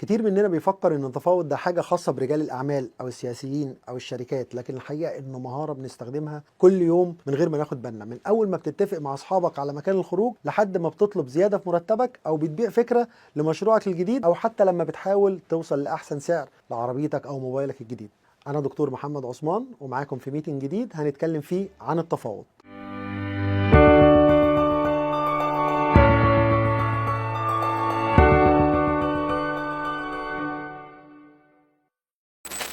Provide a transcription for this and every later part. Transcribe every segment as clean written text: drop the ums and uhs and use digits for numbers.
كتير مننا بيفكر ان التفاوض ده حاجة خاصة برجال الاعمال او السياسيين او الشركات، لكن الحقيقة انه مهارة بنستخدمها كل يوم من غير ما ناخد بالنا، من اول ما بتتفق مع اصحابك على مكان الخروج لحد ما بتطلب زيادة في مرتبك او بتبيع فكرة لمشروعك الجديد، او حتى لما بتحاول توصل لاحسن سعر لعربيتك او موبايلك الجديد. انا دكتور محمد عثمان ومعاكم في ميتنج جديد هنتكلم فيه عن التفاوض.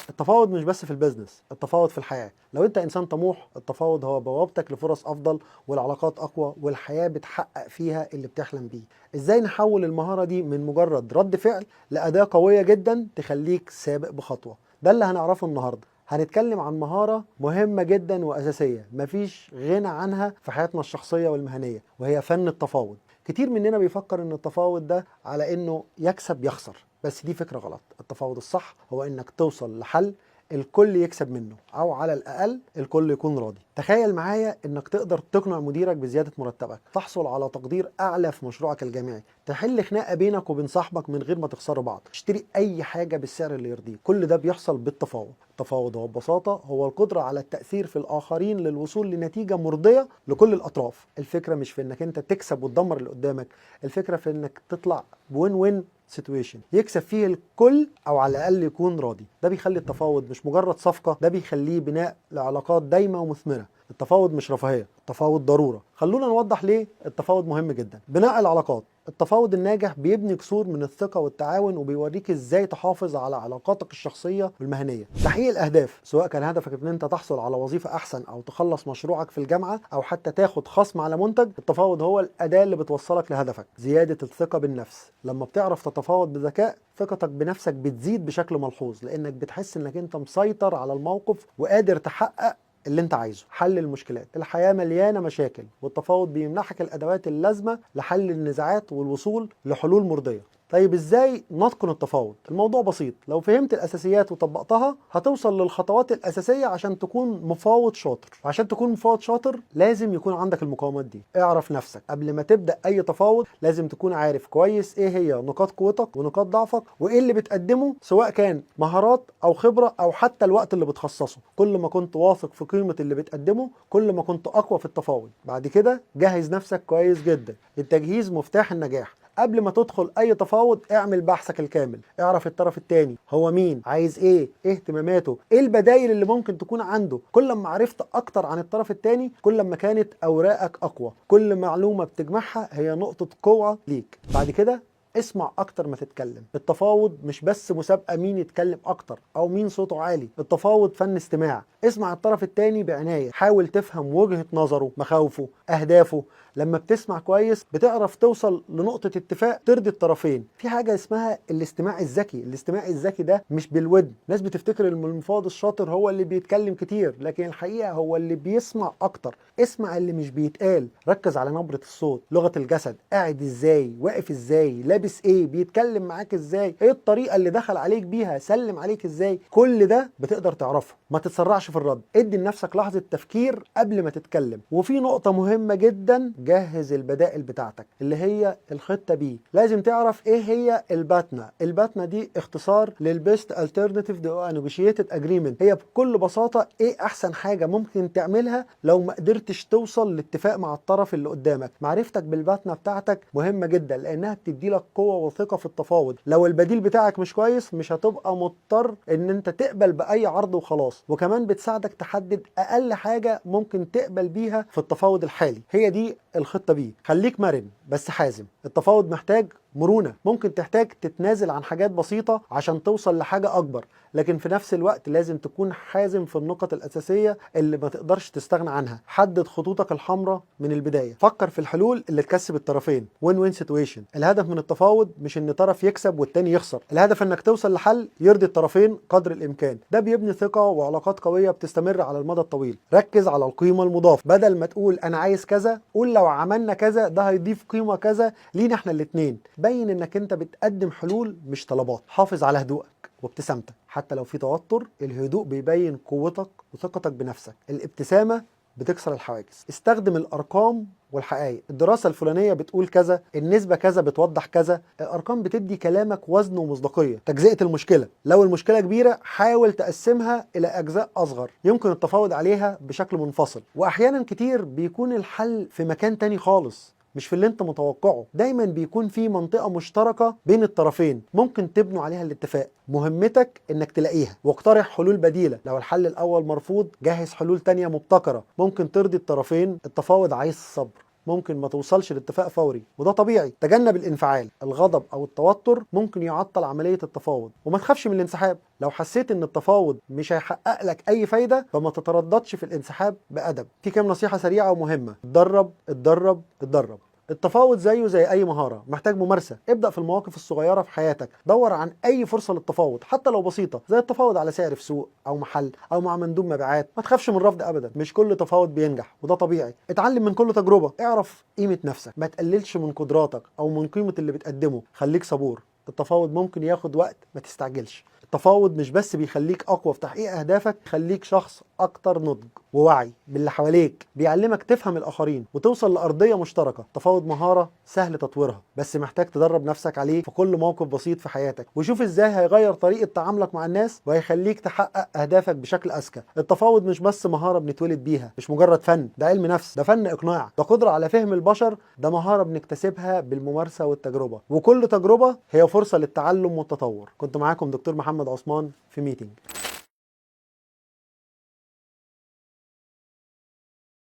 التفاوض مش بس في البيزنس، التفاوض في الحياة. لو انت انسان طموح، التفاوض هو بوابتك لفرص افضل والعلاقات اقوى والحياة بتحقق فيها اللي بتحلم بيه. ازاي نحول المهارة دي من مجرد رد فعل لأداة قوية جدا تخليك سابق بخطوة؟ ده اللي هنعرفه النهاردة. هنتكلم عن مهارة مهمة جدا وأساسية مفيش غنى عنها في حياتنا الشخصية والمهنية، وهي فن التفاوض. كتير مننا بيفكر ان التفاوض ده على انه يكسب يخسر، بس دي فكرة غلط. التفاوض الصح هو انك توصل لحل الكل يكسب منه، او على الاقل الكل يكون راضي. تخيل معايا انك تقدر تقنع مديرك بزيادة مرتبك، تحصل على تقدير اعلى في مشروعك الجامعي، تحل خناقة بينك وبين صاحبك من غير ما تخسروا بعض، تشتري اي حاجة بالسعر اللي يرضيك. كل ده بيحصل بالتفاوض. التفاوض هو ببساطة هو القدرة على التأثير في الآخرين للوصول لنتيجة مرضية لكل الأطراف. الفكرة مش في إنك أنت تكسب وتدمر اللي قدامك، الفكرة في إنك تطلع بوين وين سيتويشن يكسب فيه الكل، او على الاقل يكون راضي. ده بيخلي التفاوض مش مجرد صفقة، ده بيخليه بناء لعلاقات دايمة ومثمرة. التفاوض مش رفاهية، التفاوض ضرورة. خلونا نوضح ليه التفاوض مهم جدا. بناء العلاقات. التفاوض الناجح بيبني جسور من الثقة والتعاون، وبيوريك ازاي تحافظ على علاقاتك الشخصية والمهنية. تحقيق الاهداف، سواء كان هدفك ان انت تحصل على وظيفة احسن، او تخلص مشروعك في الجامعة، او حتى تاخد خصم على منتج، التفاوض هو الاداة اللي بتوصلك لهدفك. زيادة الثقة بالنفس، لما بتعرف تتفاوض بذكاء ثقتك بنفسك بتزيد بشكل ملحوظ، لانك بتحس انك انت مسيطر على الموقف وقادر تحقق اللي انت عايزه. حل المشكلات، الحياة مليانة مشاكل، والتفاوض بيمنحك الادوات اللازمة لحل النزاعات والوصول لحلول مرضية. طيب ازاي نتقن التفاوض؟ الموضوع بسيط، لو فهمت الاساسيات وطبقتها هتوصل للخطوات الاساسية عشان تكون مفاوض شاطر. وعشان تكون مفاوض شاطر لازم يكون عندك المقاومات دي. اعرف نفسك قبل ما تبدأ اي تفاوض، لازم تكون عارف كويس ايه هي نقاط قوتك ونقاط ضعفك، وايه اللي بتقدمه، سواء كان مهارات او خبرة او حتى الوقت اللي بتخصصه. كل ما كنت واثق في قيمة اللي بتقدمه كل ما كنت اقوى في التفاوض. بعد كده جهز نفسك كويس جدا. التجهيز مفتاح النجاح. قبل ما تدخل اي تفاوض اعمل بحثك الكامل، اعرف الطرف التاني هو مين، عايز ايه اهتماماته، ايه البدائل اللي ممكن تكون عنده. كل ما عرفت اكتر عن الطرف التاني كل ما كانت اوراقك اقوى. كل معلومة بتجمعها هي نقطة قوة ليك. بعد كده اسمع اكتر ما تتكلم. التفاوض مش بس مسابقة مين يتكلم اكتر او مين صوته عالي، التفاوض فن استماع. اسمع الطرف التاني بعناية، حاول تفهم وجهة نظره، مخاوفه، اهدافه. لما بتسمع كويس بتعرف توصل لنقطة اتفاق ترضي الطرفين. في حاجة اسمها الاستماع الذكي. الاستماع الذكي ده مش بالودن. ناس بتفتكر ان المفاوض الشاطر هو اللي بيتكلم كتير، لكن الحقيقة هو اللي بيسمع اكتر. اسمع اللي مش بيتقال، ركز على نبرة الصوت، لغة الجسد، قاعد ازاي، واقف ازاي، لابس ايه، بيتكلم معاك ازاي، ايه الطريقة اللي دخل عليك بيها، سلم عليك ازاي. كل ده بتقدر تعرفه. ما تتسرعش في الرد، ادي لنفسك لحظة تفكير قبل ما تتكلم. وفي نقطة مهمة جدا، جهز البدائل بتاعتك اللي هي الخطة بي. لازم تعرف ايه هي الباتنا. الباتنا دي اختصار للبيست الترناتيف نيجوشيتد اجريمنت. هي بكل بساطة ايه احسن حاجة ممكن تعملها لو ما قدرتش توصل لاتفاق مع الطرف اللي قدامك. معرفتك بالباتنا بتاعتك مهمة جدا، لانها بتدي لك قوة وثقة في التفاوض. لو البديل بتاعك مش كويس مش هتبقى مضطر ان انت تقبل باي عرض وخلاص. وكمان بتساعدك تحدد اقل حاجة ممكن تقبل بيها في التفاوض الحالي. هي دي الخطة بي. خليك مرن بس حازم. التفاوض محتاج مرونة، ممكن تحتاج تتنازل عن حاجات بسيطة عشان توصل لحاجة أكبر، لكن في نفس الوقت لازم تكون حازم في النقط الأساسية اللي ما تقدرش تستغنى عنها. حدد خطوطك الحمراء من البداية. فكر في الحلول اللي تكسب الطرفين، وين وين سيتويشن. الهدف من التفاوض مش ان طرف يكسب والتاني يخسر، الهدف انك توصل لحل يرضي الطرفين قدر الامكان. ده بيبني ثقة وعلاقات قوية بتستمر على المدى الطويل. ركز على القيمة المضافة، بدل ما تقول انا عايز كذا قول لو عملنا كذا ده هيضيف قيمة كذا لينا احنا الاتنين. بين انك انت بتقدم حلول مش طلبات. حافظ على هدوءك وابتسامتك حتى لو في توتر. الهدوء بيبين قوتك وثقتك بنفسك. الابتسامة بتكسر الحواجز. استخدم الارقام والحقائق. الدراسة الفلانية بتقول كذا، النسبة كذا بتوضح كذا. الأرقام بتدي كلامك وزن ومصداقية. تجزئة المشكلة، لو المشكلة كبيرة حاول تقسمها إلى أجزاء أصغر يمكن التفاوض عليها بشكل منفصل. وأحيانا كتير بيكون الحل في مكان تاني خالص، مش في اللي انت متوقعه. دايما بيكون في منطقة مشتركة بين الطرفين ممكن تبنوا عليها الاتفاق. مهمتك انك تلاقيها واقترح حلول بديلة. لو الحل الاول مرفوض جهز حلول تانية مبتكرة ممكن ترضي الطرفين. التفاوض عايز صبر، ممكن ما توصلش لاتفاق فوري وده طبيعي. تجنب الانفعال، الغضب او التوتر ممكن يعطل عملية التفاوض. وما تخافش من الانسحاب، لو حسيت ان التفاوض مش هيحقق لك اي فايدة فما تترددش في الانسحاب بأدب. في كام نصيحة سريعة ومهمة. اتدرب اتدرب اتدرب. التفاوض زيه زي اي مهارة، محتاج ممارسة. ابدأ في المواقف الصغيرة في حياتك، دور عن اي فرصة للتفاوض حتى لو بسيطة، زي التفاوض على سعر في سوق او محل او مع مندوب مبيعات. ما تخافش من الرفض ابدا، مش كل تفاوض بينجح وده طبيعي. اتعلم من كل تجربة، اعرف قيمة نفسك، ما تقللش من قدراتك او من قيمة اللي بتقدمه. خليك صبور، التفاوض ممكن ياخد وقت، ما تستعجلش. التفاوض مش بس بيخليك اقوى في تحقيق اهدافك، يخليك شخص اكتر نضج ووعي باللي حواليك، بيعلمك تفهم الاخرين وتوصل لارضيه مشتركه. التفاوض مهاره سهل تطويرها، بس محتاج تدرب نفسك عليه في كل موقف بسيط في حياتك، وشوف ازاي هيغير طريقه تعاملك مع الناس وهيخليك تحقق اهدافك بشكل اذكى. التفاوض مش بس مهاره بنتولد بيها، مش مجرد فن، ده علم نفس، ده فن اقناع، ده قدره على فهم البشر، ده مهاره بنكتسبها بالممارسه والتجربه. وكل تجربه هي فرصه للتعلم والتطور. كنت معاكم دكتور محمد عثمان في ميتنج.